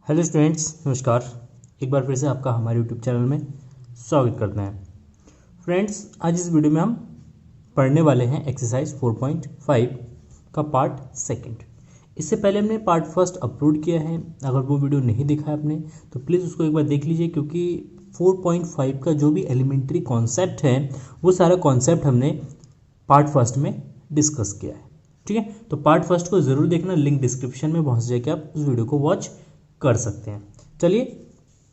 Hello students, नमस्कार। एक बार फिर से आपका हमारे यूट्यूब चैनल में स्वागत करते हैं। फ्रेंड्स, आज इस वीडियो में हम पढ़ने वाले हैं एक्सरसाइज 4.5 का पार्ट सेकंड। इससे पहले हमने पार्ट फर्स्ट अपलोड किया है। अगर वो वीडियो नहीं देखा है आपने तो प्लीज़ उसको एक बार देख लीजिए, क्योंकि 4.5 का जो भी एलिमेंट्री कॉन्सेप्ट है वो सारा कॉन्सेप्ट हमने पार्ट फर्स्ट में डिस्कस किया है। ठीक है, तो पार्ट फर्स्ट को ज़रूर देखना, लिंक डिस्क्रिप्शन में पहुँच जाके आप उस वीडियो को वॉच कर सकते हैं। चलिए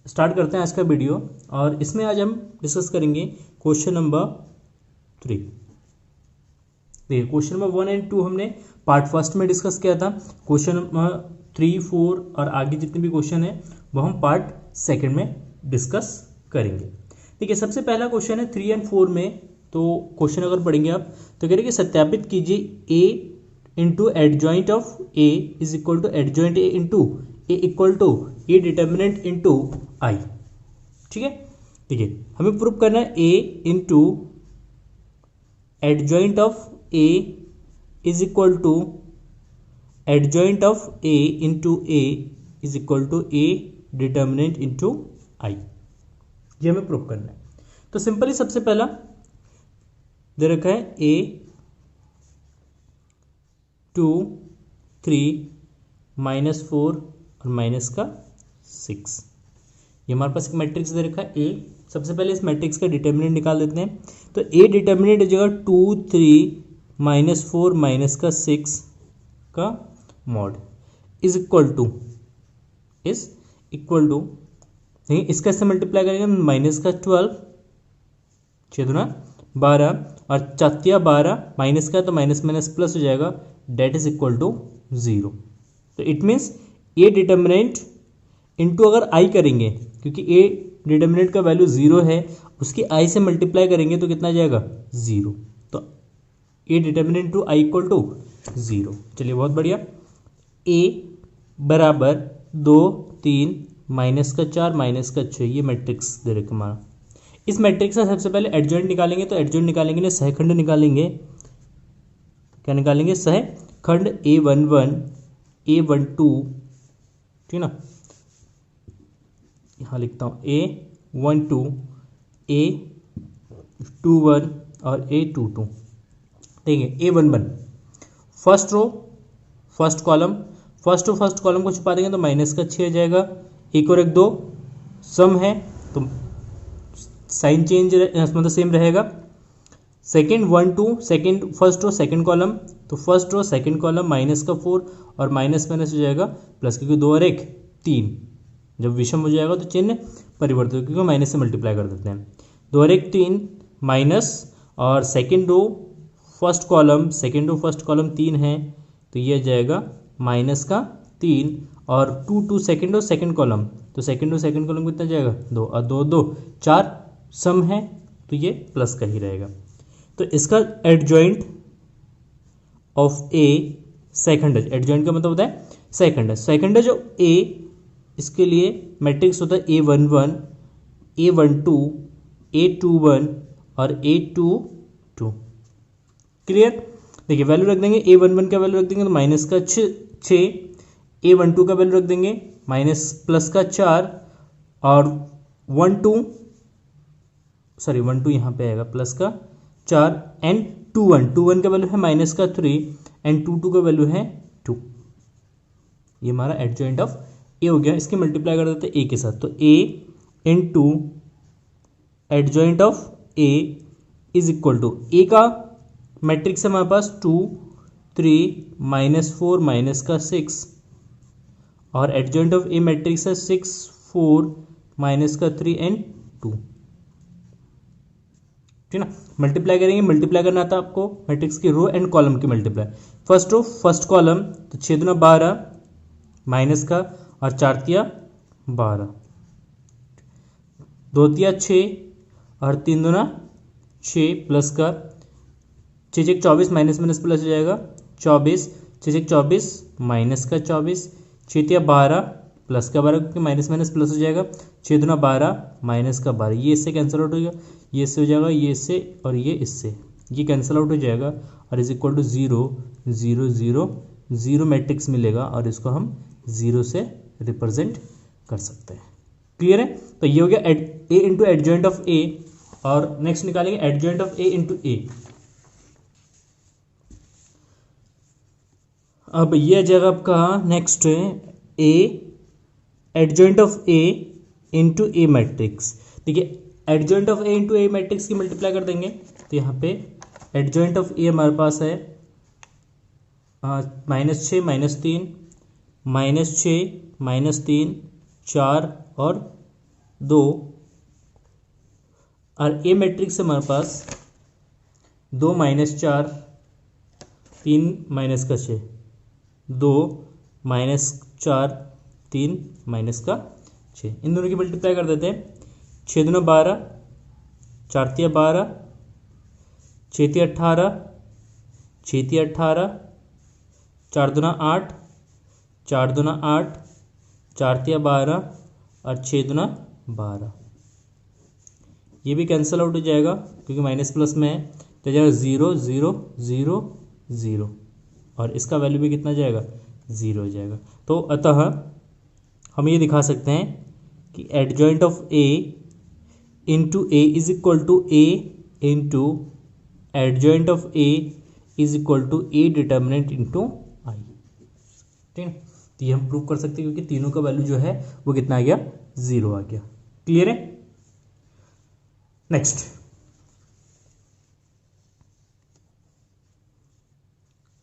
स्टार्ट करते हैं आज का वीडियो, और इसमें आज हम डिस्कस करेंगे क्वेश्चन नंबर 3। देखिए, क्वेश्चन नंबर 1 एंड 2 हमने पार्ट फर्स्ट में डिस्कस किया था। क्वेश्चन नंबर 3, 4 और आगे जितने भी क्वेश्चन है वो हम पार्ट सेकंड में डिस्कस करेंगे। देखिए, सबसे पहला क्वेश्चन है 3 एंड 4 में। तो क्वेश्चन अगर पढ़ेंगे आप तो कह रहे कि सत्यापित कीजिए A into adjoint of A is equal to adjoint A into A equal to A determinant into I. ठीक है, देखिए हमें प्रूव करना है A into adjoint of A is equal to adjoint of A into A is equal to A determinant into I. ये हमें prove करना है। तो सिंपली सबसे पहला दे रखा है ए 2 3 -4 और माइनस का 6। ये हमारे पास एक मैट्रिक्स दे रखा है ए। सबसे पहले इस मैट्रिक्स का डिटर्मिनेंट निकाल देते हैं। तो ए डिटर्मिनेंट जगह 2 3 -4 माइनस का 6 का मॉड इज इक्वल टू नहीं, इसका इससे मल्टीप्लाई करेंगे माइनस का 12 6 दूना 12 और 4 12 माइनस का तो माइनस माइनस प्लस हो जाएगा, डेट इज इक्वल टू 0। तो it means A determinant into अगर आई करेंगे, क्योंकि ए डिटर्मिनेंट का वैल्यू 0 है, उसकी आई से मल्टीप्लाई करेंगे तो कितना जाएगा 0। तो A determinant to I equal to 0। चलिए बहुत बढ़िया। ए बराबर 2 3 माइनस का 4 माइनस का 6, ये मैट्रिक्स दे रखा हमारा। इस मैट्रिक्स का सबसे पहले एडजॉइंट निकालेंगे। तो एडजॉइंट निकालेंगे ना, सहखंड निकालेंगे। क्या निकालेंगे? सहखंड A11 A12। ठीक ना, यहाँ लिखता हूँ A12 A21 और A22। देखिए A11 first row first column, first column को छुपा देंगे तो माइनस का 6 हो जाएगा। एक और एक 2 सम है तो साइन चेंज मतलब सेम रहेगा। Second 1 2 second first row second column, तो first row second column minus का 4 और माइनस माइनस हो जाएगा प्लस, क्योंकि 2 और 1 3। जब विषम हो जाएगा तो चिन्ह परिवर्तित हो, क्योंकि माइनस से मल्टीप्लाई कर देते हैं। 2 और 1 3 माइनस, और सेकेंड रो फर्स्ट कॉलम 3 है तो ये आ जाएगा माइनस का 3, और 2 2 सेकेंड रो सेकेंड कॉलम, तो सेकेंड रो सेकेंड कॉलम कितना जाएगा 2 और 2 2 4 सम है तो ये प्लस का ही रहेगा। तो इसका एडजॉइंट ऑफ ए सेकंड है। एडजॉइंट का मतलब होता है सेकंड है जो ए, इसके लिए मैट्रिक्स होता है A11 A12 A21 और A22। क्लियर? देखिए वैल्यू रख देंगे। A11 का वैल्यू रख देंगे तो माइनस का 6, A12 का वैल्यू रख देंगे माइनस प्लस का 4, और 1 2 यहाँ पे आएगा प्लस का 4, एंड 21 का वैल्यू है माइनस का 3, एंड 22 का वैल्यू है 2। ये हमारा एडजॉइंट ऑफ ए हो गया। इसके मल्टीप्लाई कर देते हैं ए के साथ, तो A into adjoint of A is equal to, A का मैट्रिक्स है हमारे पास 2 3 -4 माइनस का 6, और एडजॉइंट ऑफ ए मैट्रिक्स है 6 4 माइनस का 3 एंड 2। ठीक ना, मल्टीप्लाई करेंगे। मल्टीप्लाई करना था आपको मैट्रिक्स की रो एंड कॉलम की multiply. First row first column, तो 6 दूना 12 माइनस का, और 4 तिया 12, 2 तिया 6 और 3 दूना 6 प्लस का 6 6 24 माइनस माइनस प्लस हो जाएगा 24, 6 6 24 माइनस का 24, 6 तिया 12 प्लस का 12, क्योंकि माइनस माइनस प्लस हो जाएगा। 6 दूना 12 माइनस का 12, ये इससे कैंसिल आउट हो गया, ये इससे हो जाएगा, ये इससे और ये इससे, ये कैंसिल आउट हो जाएगा, और इज इक्वल टू 0 0 0 0 मैट्रिक्स मिलेगा, और इसको हम 0 से रिप्रेजेंट कर सकते हैं। क्लियर है? तो ये हो गया A into adjoint of A, और नेक्स्ट निकालेंगे adjoint of A into A. अब ये आ जाएगा आपका next A adjoint of A into A matrix. देखिए adjoint of A into A matrix की मल्टीप्लाई कर देंगे, तो यहाँ पे एडजॉइंट ऑफ ए हमारे पास है -6 -3 -6 -3 4 और 2, और ए मैट्रिक्स हमारे पास 2 -4 3 -6 2 -4 3 -6। इन दोनों की मल्टीप्लाई कर देते हैं। 6 दूना 12, 4 तिया 12, 6 तिया 18, 6 तिया 18, 4 दूना 8, 4 दूना 8, 4 तिया 12 और 6 दूना 12। ये भी कैंसिल आउट हो जाएगा क्योंकि माइनस प्लस में है, तो जाएगा 0 0 0 0, और इसका वैल्यू भी कितना जाएगा 0 हो जाएगा। तो अतः हम ये दिखा सकते हैं कि adjoint of A into A is equal to A into adjoint of A is equal to A determinant into I. ठीक है, तो ये हम प्रूव कर सकते हैं क्योंकि तीनों का वैल्यू जो है वो कितना आ गया 0 आ गया। क्लियर है? Next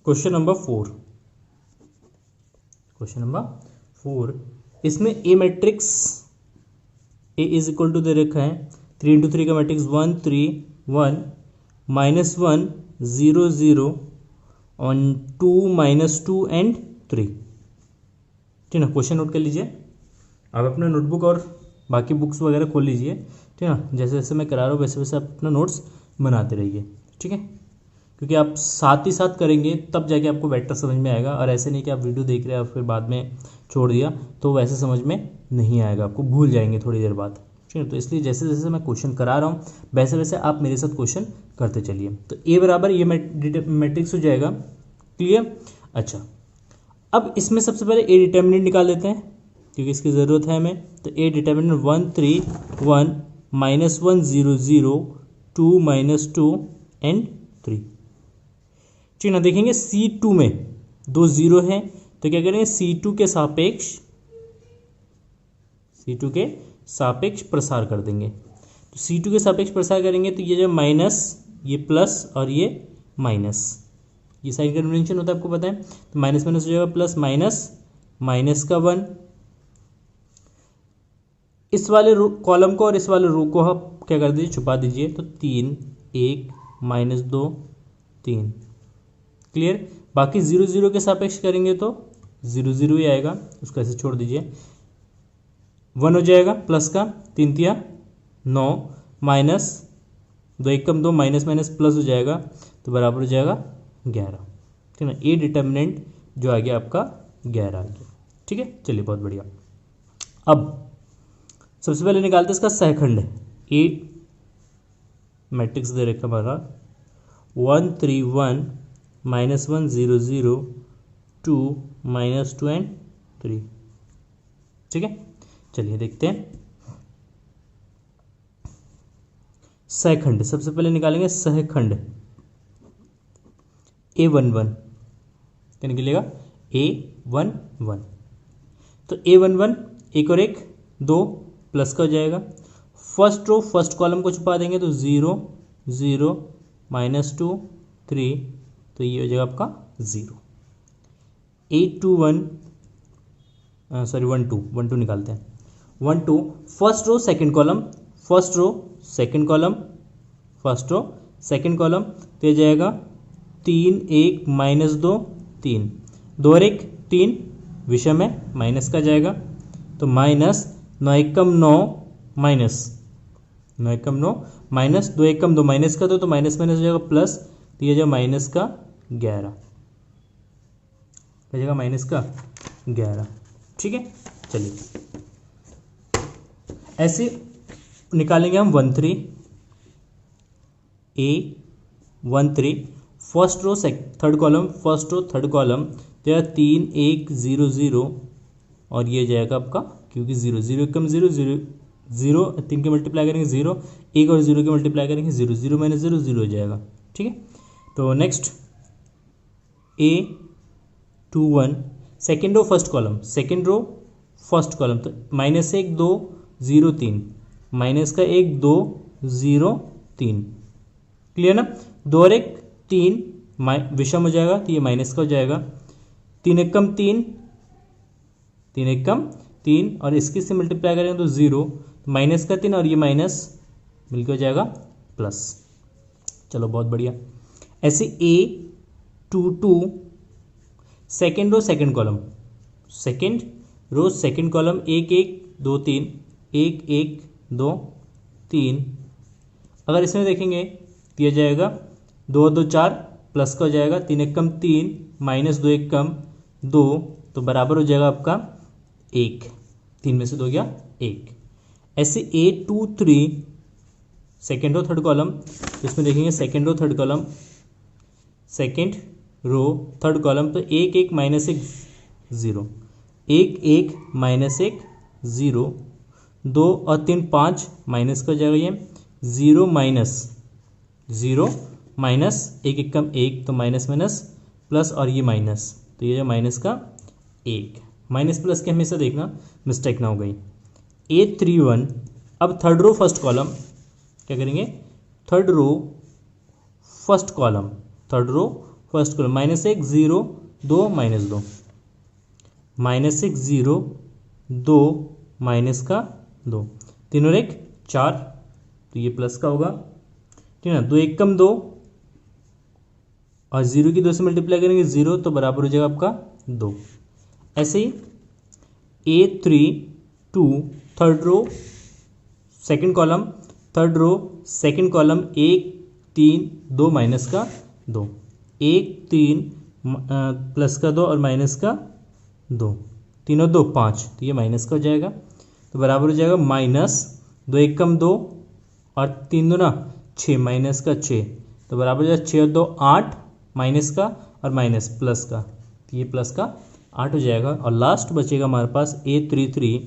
question number 4। Question number 4, इसमें A matrix A is equal to दे रखा है 3 इंटू 3 का मैट्रिक्स 1 3 1 -1 0 0 और 2 -2 एंड 3। ठीक है ना, क्वेश्चन नोट कर लीजिए। आप अपना नोटबुक और बाकी बुक्स वगैरह खोल लीजिए। ठीक है ना, जैसे जैसे मैं करा रहा हूँ वैसे वैसे आप अपना नोट्स बनाते रहिए। ठीक है, क्योंकि आप साथ ही साथ करेंगे तब जाके आपको बेटर समझ में आएगा, और ऐसे नहीं कि आप वीडियो देख रहे हैं और फिर बाद में छोड़ दिया तो वैसे समझ में नहीं आएगा, आपको भूल जाएंगे थोड़ी देर बाद। ठीक है, तो इसलिए जैसे जैसे मैं क्वेश्चन करा रहा हूँ वैसे वैसे आप मेरे साथ क्वेश्चन करते चलिए। तो ए बराबर ये मैट्रिक्स हो जाएगा। क्लियर? अच्छा, अब इसमें सबसे पहले ए डिटर्मिनेंट निकाल लेते हैं क्योंकि इसकी ज़रूरत है हमें। तो ए डिटर्मिनेंट 1 3 1 -1 0 0 2 -2 एंड 3। ठीक ना, देखेंगे C2 में 2 0 हैं तो क्या करेंगे C2 के सापेक्ष प्रसार कर देंगे। तो C2 के सापेक्ष प्रसार करेंगे तो ये जो माइनस, ये प्लस और ये माइनस, ये साइन कन्वेंशन होता है आपको पता है। तो माइनस माइनस हो जाएगा प्लस, माइनस माइनस का 1, इस वाले कॉलम को और इस वाले रो को आप क्या कर दीजिए छुपा दीजिए। तो 3 1 -2 3। क्लियर? बाकी 0 0 के सापेक्ष करेंगे तो 0 0 ही आएगा, उसको ऐसे छोड़ दीजिए। 1 हो जाएगा प्लस का, 3 तिया 9 माइनस 2 1 2 माइनस माइनस प्लस हो जाएगा तो बराबर हो जाएगा 11। ठीक है ना, ए डिटर्मिनेंट जो आ गया आपका 11 आ गया। ठीक है, चलिए बहुत बढ़िया। अब सबसे पहले निकालते हैं इसका सहखंड। ए मैट्रिक्स दे रखा हमारा 1 3 1 -1 0 0 2 -2 एंड 3। ठीक है, चलिए देखते हैं सहखंड। सबसे पहले निकालेंगे सहखंड A11। क्या निकलेगा A11। तो A11 एक और एक 2 प्लस का हो जाएगा। फर्स्ट रो फर्स्ट कॉलम को छुपा देंगे तो 0 0 -2 3, तो ये हो जाएगा आपका 0। A21 सॉरी 1 2 निकालते हैं। 1 2 first row second column, first row second column, first row second column, तो ये जाएगा 3 1 -2 3, 2 और 1 3, विषम है माइनस का जाएगा तो माइनस 9 1 9 माइनस 9 1 9 माइनस 2 1 2 माइनस का 2 तो माइनस माइनस हो जाएगा प्लस, तो ये जाएगा माइनस का 11, हो जाएगा माइनस का 11। ठीक है, चलिए ऐसे निकालेंगे हम 1 3 A13 first row third column, first row third column, तो 3 1 0 0 और ये जाएगा आपका क्योंकि जीरो, जीरो कम जीरो, जीरो जीरो, तीन के मल्टीप्लाई करेंगे जीरो, एक और जीरो के मल्टीप्लाई करेंगे zero, zero minus zero zero हो जाएगा। ठीक है, तो next A21 second row first column, second row first column, तो माइनस एक दो जीरो तीन, माइनस का एक दो जीरो तीन, क्लियर ना। दो और एक तीन, विषम हो जाएगा तो ये माइनस का हो जाएगा, तीन एक कम तीन, तीन एक कम तीन, और इसके से मल्टीप्लाई करेंगे तो जीरो, माइनस का तीन और ये माइनस मिलकर हो जाएगा प्लस। चलो बहुत बढ़िया। ऐसे A22 second row second column, second row second column, एक एक दो तीन, एक एक दो तीन, अगर इसमें देखेंगे दिया जाएगा दो दो चार, प्लस का हो जाएगा, तीन एक कम तीन, माइनस दो एक कम दो, तो बराबर हो जाएगा आपका एक, तीन में से दो गया एक। ऐसे A23 second row third column, तो इसमें देखेंगे second row third column, second row third column, तो एक एक माइनस एक ज़ीरो, एक एक माइनस एक ज़ीरो, दो और तीन पाँच, माइनस का हो जाएगा ये ज़ीरो माइनस ज़ीरो, माइनस एक एक कम एक, तो माइनस माइनस प्लस, और ये माइनस, तो ये जो माइनस का एक, माइनस प्लस के हमेशा देखना मिस्टेक ना हो गई। A31 अब थर्ड रो फर्स्ट कॉलम, क्या करेंगे, third row first column, third row first column, minus एक ज़ीरो दो माइनस दो, माइनस एक ज़ीरो दो माइनस का दो, तीन और एक चार, तो ये प्लस का होगा। ठीक है ना, दो एक कम दो, और जीरो की दो से मल्टीप्लाई करेंगे जीरो, तो बराबर हो जाएगा आपका दो। ऐसे ही A32 third row second column, third row second column, एक तीन दो माइनस का दो, एक तीन प्लस का दो और माइनस का दो, तीन और दो पाँच, तो ये माइनस का हो जाएगा, तो बराबर हो जाएगा माइनस दो एक कम दो, और तीन दो ना छः, माइनस का छः, तो बराबर हो जाएगा छः और दो आठ, माइनस का और माइनस प्लस का, तो ये प्लस का आठ हो जाएगा। और लास्ट बचेगा हमारे पास A33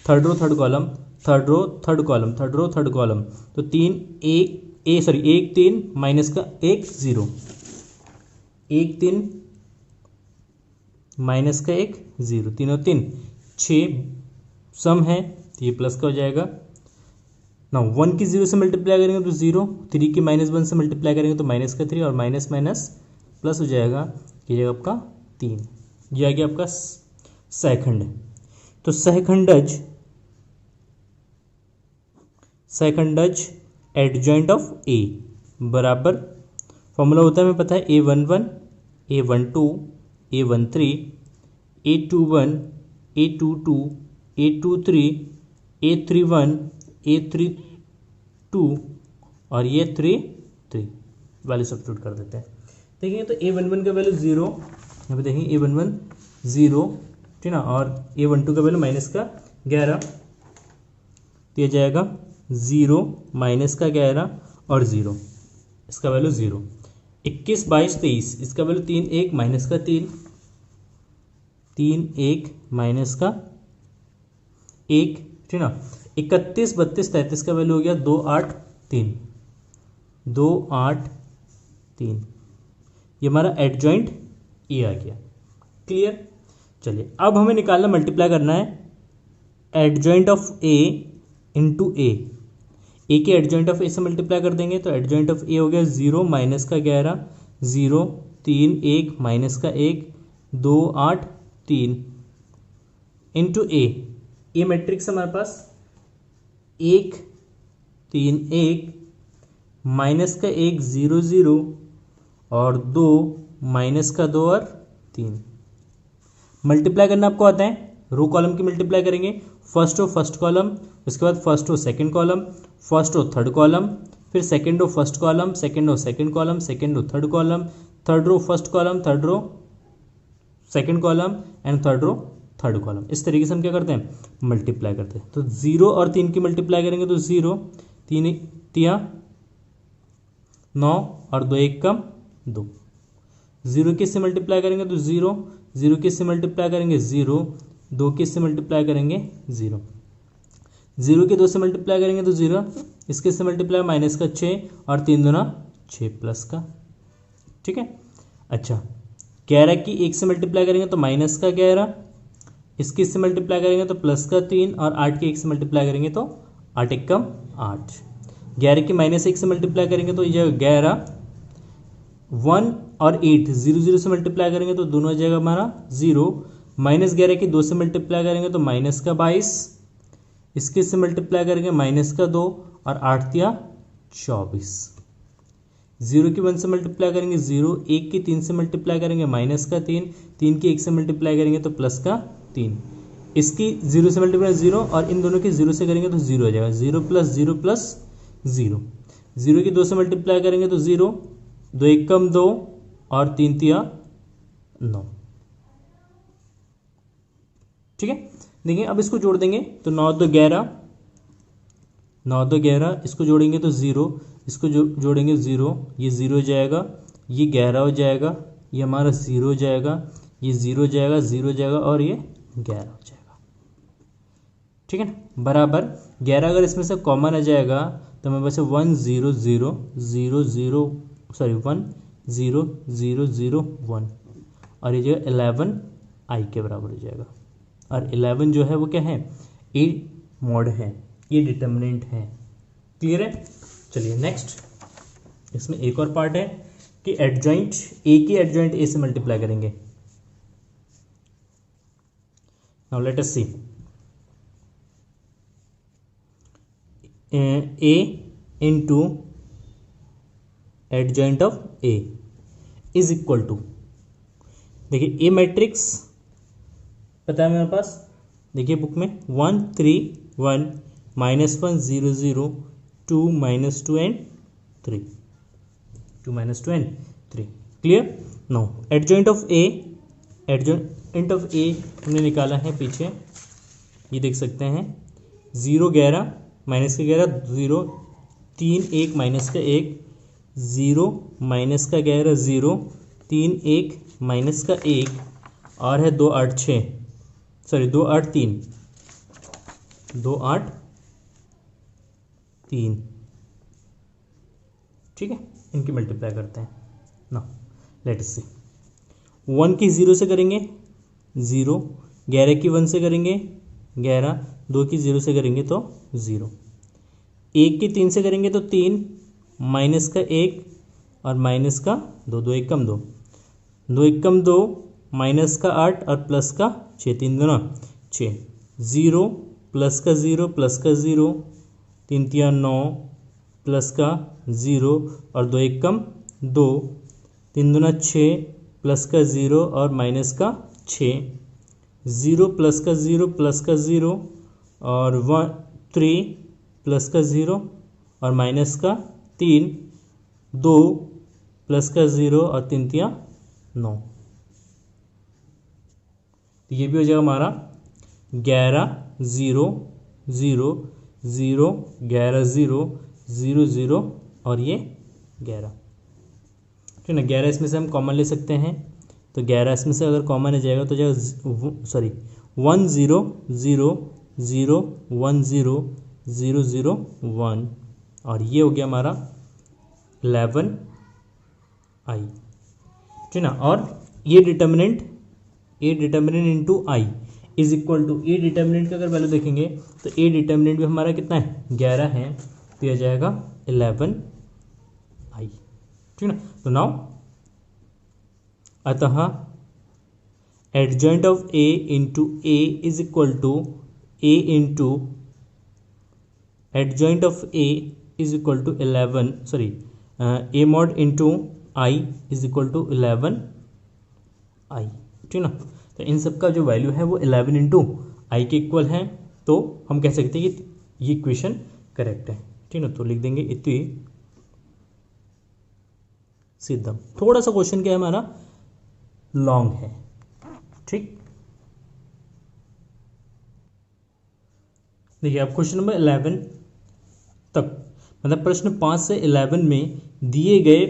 third row third column, third row third column, third row third column, तो तीन एक तीन माइनस का एक ज़ीरो, एक तीन माइनस का एक ज़ीरो, तीन और तीन छः, सम है तो ये प्लस का हो जाएगा ना। वन की जीरो से मल्टीप्लाई करेंगे तो जीरो, थ्री की माइनस वन से मल्टीप्लाई करेंगे तो माइनस का थ्री, और माइनस माइनस प्लस हो जाएगा, ये जाएगा आपका तीन, ये आ गया आपका सहखंड। तो सहखंडज एडजॉइंट ऑफ ए बराबर, फॉर्मूला होता है हमें पता है, A11 A12 A13 A21 A22 A23 A31 A32 और ये 3 वैल्यू सब्स्टिट्यूट कर देते हैं। देखिए तो A11 का वैल्यू ज़ीरो, यहाँ पे देखेंगे A11 ज़ीरो, ठीक ना, और A12 का वैल्यू माइनस का 11 दिया जाएगा, ज़ीरो माइनस का 11 और ज़ीरो, इसका वैल्यू ज़ीरो। 21 22 23 इसका वैल्यू 3 1 माइनस का 3, 3 1 माइनस का 1, ठीक ना। 31 32 33 का वैल्यू हो गया 2 8 3, 2 8 3, ये हमारा एडजॉइंट ए आ गया। क्लियर। चलिए अब हमें निकालना, मल्टीप्लाई करना है एडजॉइंट ऑफ ए इंटू ए के एडजॉइंट ऑफ ए से मल्टीप्लाई कर देंगे, तो एडजॉइंट ऑफ ए हो गया 0 माइनस का 11 0 3 1 माइनस का 1 2 8 3 इंटू ए मैट्रिक्स हमारे पास 1 3 1 माइनस का 1 0 0 और 2 माइनस का 2 और 3। मल्टीप्लाई करना आपको आता है, रो कॉलम की मल्टीप्लाई करेंगे, फर्स्ट रो फर्स्ट कॉलम, उसके बाद first row second column, first row third column, फिर second row first column, second row second column, second row third column, third row first column, third row second column and third row third column. इस तरीके से हम क्या करते हैं, multiply करते हैं। तो 0 और 3 की मल्टीप्लाई करेंगे तो 0 3 तिया 9 और 2 1 कम 2, 0 किस से मल्टीप्लाई करेंगे तो 0 0 किस से मल्टीप्लाई करेंगे 0, 2 किससे मल्टीप्लाई करेंगे 0, 0 के 2 से मल्टीप्लाई करेंगे तो 0, इसके से मल्टीप्लाई माइनस का 6 और 3 दूना 6 प्लस का, ठीक है। अच्छा 11 की 1 से मल्टीप्लाई करेंगे तो माइनस का 11, इसके से मल्टीप्लाई करेंगे तो प्लस का 3 और 8 की 1 से मल्टीप्लाई करेंगे तो 8 एकम 8, 11 की माइनस 1 से मल्टीप्लाई करेंगे तो ये जाएगा 11, 1 और 8 0 0 से मल्टीप्लाई करेंगे तो दोनों जाएगा हमारा 0, माइनस 11 की 2 से मल्टीप्लाई करेंगे तो माइनस का 22, इसके से मल्टीप्लाई करेंगे माइनस का 2 और 8 दिया 24, 0 की 1 से मल्टीप्लाई करेंगे 0, 1 की 3 से मल्टीप्लाई करेंगे माइनस का 3, 3 की 1 से मल्टीप्लाई करेंगे तो प्लस का 3, इसकी 0 से मल्टीप्लाई 0 और इन दोनों की 0 से करेंगे तो 0 हो जाएगा, 0 प्लस 0 प्लस 0, 0 की 2 से मल्टीप्लाई करेंगे तो 0, 2 एकम 2 और 3 तिया 9, ठीक है। देखिए अब इसको जोड़ देंगे तो 9 2 11, 9 2 11, इसको जोड़ेंगे तो 0, इसको जोड़ेंगे 0, ये 0 हो जाएगा, ये 11 हो जाएगा, ये हमारा 0 हो जाएगा, ये 0 जाएगा, 0 हो जाएगा और ये 11 हो जाएगा, ठीक है ना। बराबर 11 अगर इसमें से कॉमन आ जाएगा तो हमें बस 1 0 0 0 0 सॉरी 1 0 0 0 1 और ये जो 11 आई के बराबर हो जाएगा, और 11 जो है वो क्या है ए मॉड है, ये डिटर्मिनेंट है। क्लियर है। चलिए नेक्स्ट, इसमें एक और पार्ट है कि एडजॉइंट ए की एडजॉइंट ए से मल्टीप्लाई करेंगे। Now let us see A into adjoint of A is equal to, देखिए ए मैट्रिक्स पता है मेरे पास, देखिए बुक में 1 3 1 -1 0 0 2 -2 and 3, 2 -2 and 3। Clear. No adjoint of A, adjoint of A हमने निकाला है पीछे, ये देख सकते हैं 0 11 माइनस का 11 0 3 1 माइनस का 1 0 माइनस का 11 0 3 1 माइनस का 1 और है 2 8 6 सॉरी 2 8 3 2 8 3, ठीक है। इनकी मल्टीप्लाई करते हैं ना, लेट अस सी 1 की 0 से करेंगे 0, 11 की 1 से करेंगे 11, 2 की 0 से करेंगे तो 0, 1 की 3 से करेंगे तो 3, माइनस का 1 और माइनस का 2, 2 एकम 2, 2 एकम 2 माइनस का 8 और प्लस का 6, 3 दूना 6, 0 प्लस का 0 प्लस का 0 3 तिया 9 प्लस का 0 और 2 एकम 2, 3 दूना 6 प्लस का 0 और माइनस का 6, 0 प्लस का 0 प्लस का 0 और 3 प्लस का 0 और माइनस का 3, 2 प्लस का 0 और 3 तिया 9, तो ये भी हो जाएगा हमारा 11 0 0 0 11 0 0 0 और ये 11, ठीक है ना। 11 इसमें से हम कॉमन ले सकते हैं, तो 11 इसमें से अगर कॉमन आ जाएगा तो जाएगा सॉरी 1 0 0 0 1 0 0 0 1 और ये हो गया हमारा 11 आई, ठीक ना। और ये determinant A determinant into I is equal to, A determinant का अगर वैल्यू देखेंगे तो ए डिटर्मिनेंट भी हमारा कितना है 11 है, तो यह जाएगा 11 आई, ठीक ना। तो नाउ अतः adjoint of A into A is equal to A into adjoint of A is equal to 11 sorry A mod into I is equal to 11 I, ठीक ना। तो इन सब का जो वैल्यू है वो 11 इंटू आई के इक्वल है, तो हम कह सकते हैं कि ये इक्वेशन करेक्ट है, ठीक ना। तो लिख देंगे इति सिद्धम। थोड़ा सा क्वेश्चन क्या है हमारा लॉन्ग है, ठीक। देखिए अब क्वेश्चन नंबर 11 तक, मतलब प्रश्न 5 से 11 में दिए गए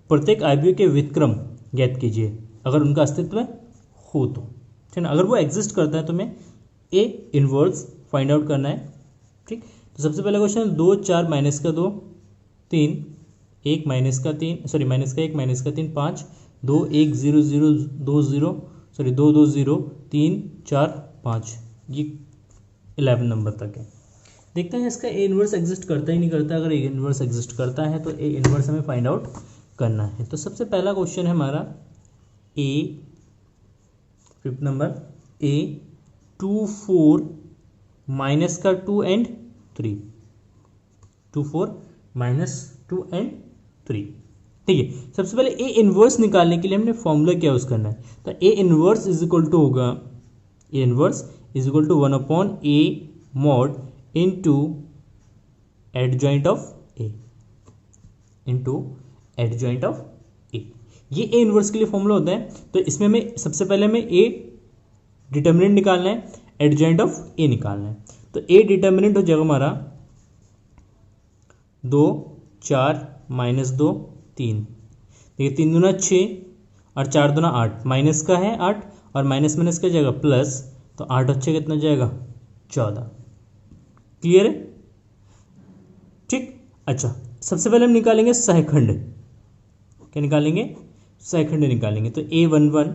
प्रत्येक आयु के व्युत्क्रम ज्ञात कीजिए अगर उनका अस्तित्व हो तो, ठीक है ना। अगर वो एग्जिस्ट करता है तो हमें ए इनवर्स फाइंड आउट करना है। ठीक, तो सबसे पहला क्वेश्चन 2 4 माइनस का 2 3 1 माइनस का 3 सॉरी माइनस का 1 माइनस का 3 5 2 1 0 0 2 0 सॉरी 2 2 0 3 4 5 ये 11 नंबर तक है। देखते हैं इसका ए इनवर्स एग्जिस्ट करता ही नहीं करता। अगर ए इनवर्स एग्जिस्ट करता है तो ए इनवर्स हमें फाइंड आउट करना है। तो सबसे पहला क्वेश्चन है हमारा ए 5th नंबर ए 2 4 माइनस का 2 एंड 3 2 4 माइनस 2 एंड 3। ठीक है, सबसे पहले ए इनवर्स निकालने के लिए हमने फॉर्मूला क्या यूज करना है। तो A inverse is equal to होगा A inverse is equal to 1 upon A mod into adjoint of A into adjoint of A. ये ए इनवर्स के लिए फॉर्मूला होता है। तो इसमें हमें सबसे पहले हमें ए डिटर्मिनेंट निकालना है, एडजॉइंट ऑफ ए निकालना है। तो ए डिटर्मिनेंट हो जाएगा हमारा 2 4 माइनस 2 3। देखिए 3 दूना 6 और 4 दूना 8, माइनस का है 8 और माइनस माइनस का जाएगा प्लस, तो 8 अच्छे कितना जाएगा 14। क्लियर है? ठीक, अच्छा सबसे पहले हम निकालेंगे सहखंड। क्या निकालेंगे? सहखंड निकालेंगे। तो A11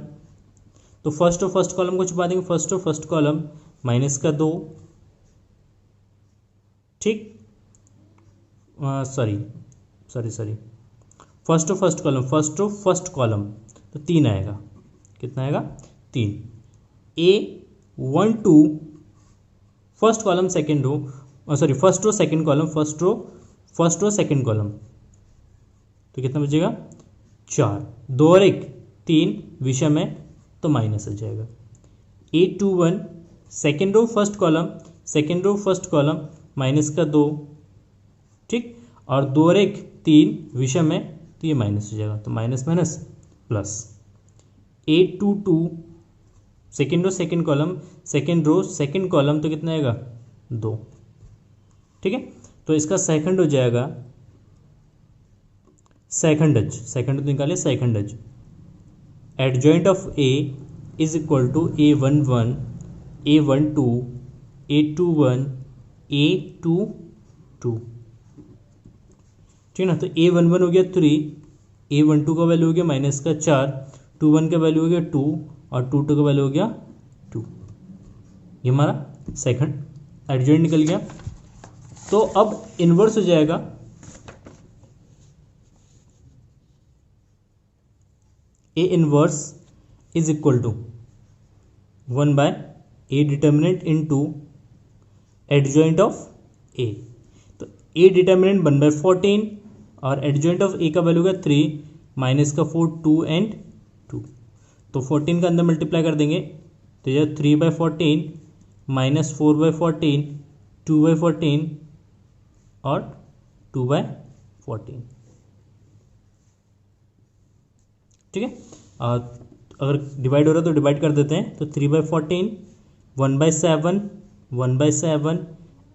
तो फर्स्ट और फर्स्ट कॉलम को छुपा देंगे। फर्स्ट और फर्स्ट कॉलम माइनस का 2, ठीक सॉरी फर्स्ट और फर्स्ट कॉलम तो 3 आएगा। कितना आएगा? 3। A12 first column second row sorry first row second column first row second column तो कितना बचेगा? 4। 2 और 1 3 विषम है तो माइनस आ जाएगा। A21 second row first column minus का 2, ठीक, और 2 और 1 3 विषम है तो ये माइनस हो जाएगा। तो minus minus plus. A22 second row second column तो कितना आएगा? 2। ठीक है, तो इसका सेकंड हो जाएगा सेकंड तो निकाले second adjoint of A is equal to A11 A12 A21 A22। ठीक है ना, तो A11 हो गया 3, A12 का वैल्यू हो गया माइनस का 4, 21 का वैल्यू हो गया 2 और 22 का वैल्यू हो गया 2। ये हमारा सेकंड एडजॉइंट निकल गया। तो अब इनवर्स हो जाएगा A inverse is equal to 1 by A determinant into adjoint of A. तो ए डिटर्मिनेंट 1 बाय 14 और एडजॉइंट ऑफ ए का वैल्यू का 3 माइनस का 4 2 एंड 2। तो 14 का अंदर मल्टीप्लाई कर देंगे तो यह 3 बाय 14 माइनस 4 बाय 14 2 बाय 14 और 2 बाय 14। ठीक है, और अगर डिवाइड हो रहा है तो डिवाइड कर देते हैं। तो 3 by 14 1 by 7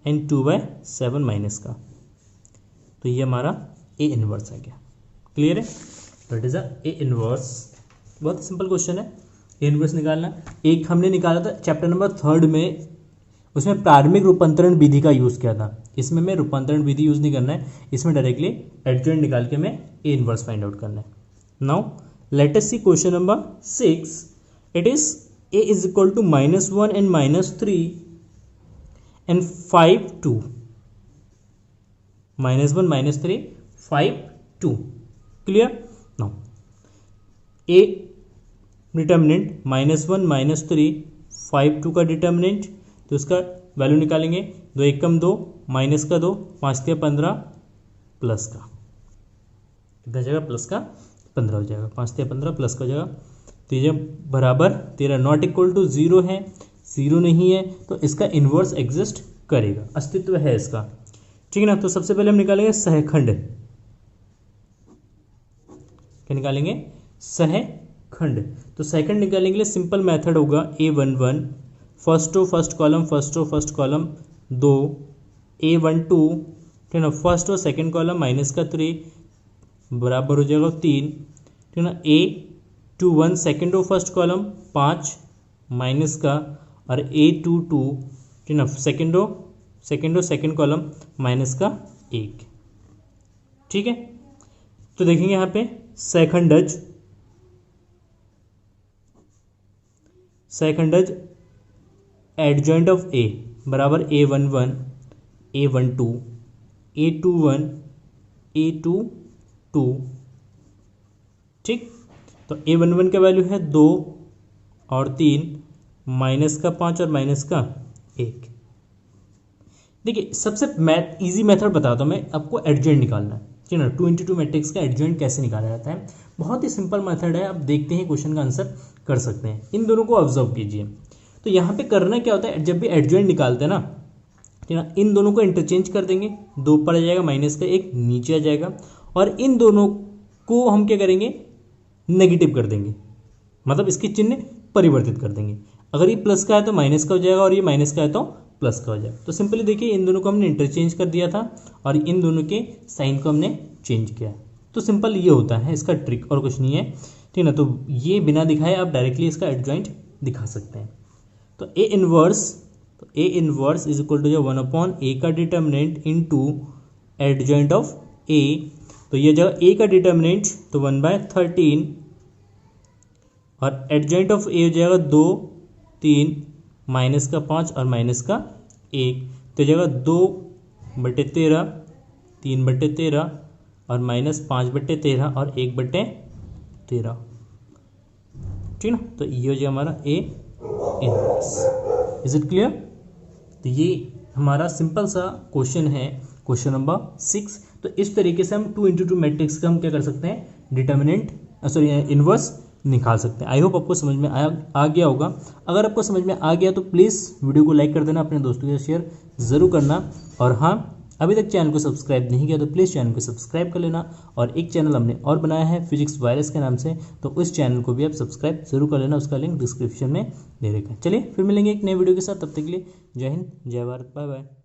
and 2 by 7 minus का, तो ये हमारा ए इनवर्स आ गया। क्लियर है? That is A inverse. बहुत सिंपल क्वेश्चन है ए इनवर्स निकालना। एक हमने निकाला था चैप्टर नंबर 3 में, उसमें प्रारंभिक रूपांतरण विधि का यूज़ किया था। इसमें मैं रूपांतरण विधि यूज़ नहीं करना है, इसमें डायरेक्टली एडजॉइंट निकाल के मैं ए इनवर्स फाइंड आउट करना है। Now let us see question number 6। It is A is equal to -1 and -3 and 5 2 -1 -3 5 2। Clear? Now A determinant -1 -3 5 2 का डिटर्मिनेंट, तो उसका वैल्यू निकालेंगे। 2 1 कम 2 माइनस का 2 5 3 15 प्लस का कितना जाएगा? प्लस का 15 हो जाएगा। 5 3 15 प्लस का हो जाएगा। तो ये बराबर तेरा नॉट इक्वल टू 0 है, 0 नहीं है तो इसका इन्वर्स एग्जिस्ट करेगा, अस्तित्व है इसका। ठीक है ना, तो सबसे पहले हम निकालेंगे सहखंड। क्या निकालेंगे? सहखंड। तो सहखंड निकालने के लिए सिंपल मेथड होगा A11 first row first column 2 A12, ठीक है ना, फर्स्ट और सेकेंड कॉलम माइनस का 3 बराबर हो जाएगा 3, ठीक है ना। A21 second row first column 5 minus का और A22, ठीक ना, second row second column minus का 1, ठीक है। तो देखेंगे यहाँ पे सेकंडज एडजॉइंट ऑफ ए बराबर A11 A12 A21 A22, ठीक। तो A11 का वैल्यू है 2 और 3, माइनस का 5 और माइनस का 1। देखिए सबसे इजी मेथड बताता हूँ मैं आपको, एडजॉइंट निकालना है, ठीक है ना। 2x2 मैट्रिक्स का एडजॉइंट कैसे निकाला जाता है, बहुत ही सिंपल मेथड है। आप देखते हैं क्वेश्चन का आंसर कर सकते हैं। इन दोनों को ऑब्जर्व कीजिए। तो यहाँ पे करना क्या होता है, जब भी एडजॉइंट निकालते हैं ना, ठीक है ना, इन दोनों को इंटरचेंज कर देंगे, 2 ऊपर आ जाएगा माइनस का 1 नीचे आ जाएगा, और इन दोनों को हम क्या करेंगे, नेगेटिव कर देंगे, मतलब इसके चिन्ह परिवर्तित कर देंगे। अगर ये प्लस का है तो माइनस का हो जाएगा, और ये माइनस का है तो प्लस का हो जाएगा। तो सिंपली देखिए इन दोनों को हमने इंटरचेंज कर दिया था और इन दोनों के साइन को हमने चेंज किया। तो सिंपल ये होता है इसका ट्रिक, और कुछ नहीं है, ठीक ना। तो ये बिना दिखाए आप डायरेक्टली इसका एडजॉइंट दिखा सकते हैं। तो A inverse is equal to जो 1/a का determinant into adjoint of A. तो ये जगह ए का डिटर्मिनेंट तो 1/13 और एडजॉइंट ऑफ ए हो जाएगा 2 3 माइनस का 5 और माइनस का 1। तो जगह 2/13 3/13 और माइनस 5/13 और 1/13, ठीक ना। तो ये हो जाएगा हमारा ए इनवर्स। Is it clear. तो ये हमारा सिंपल सा क्वेश्चन है, क्वेश्चन नंबर 6। तो इस तरीके से हम 2x2 मैट्रिक्स का हम क्या कर सकते हैं, इनवर्स निकाल सकते हैं। आई होप आपको समझ में आ गया होगा। अगर आपको समझ में आ गया तो प्लीज़ वीडियो को लाइक कर देना, अपने दोस्तों के साथ शेयर ज़रूर करना, और हाँ अभी तक चैनल को सब्सक्राइब नहीं किया तो प्लीज़ चैनल को सब्सक्राइब कर लेना। और एक चैनल हमने और बनाया है फिजिक्स वायरस के नाम से, तो उस चैनल को भी आप सब्सक्राइब जरूर कर लेना, उसका लिंक डिस्क्रिप्शन में दे रखा है। चलिए फिर मिलेंगे एक नए वीडियो के साथ, तब तक के लिए जय हिंद जय भारत, बाय बाय।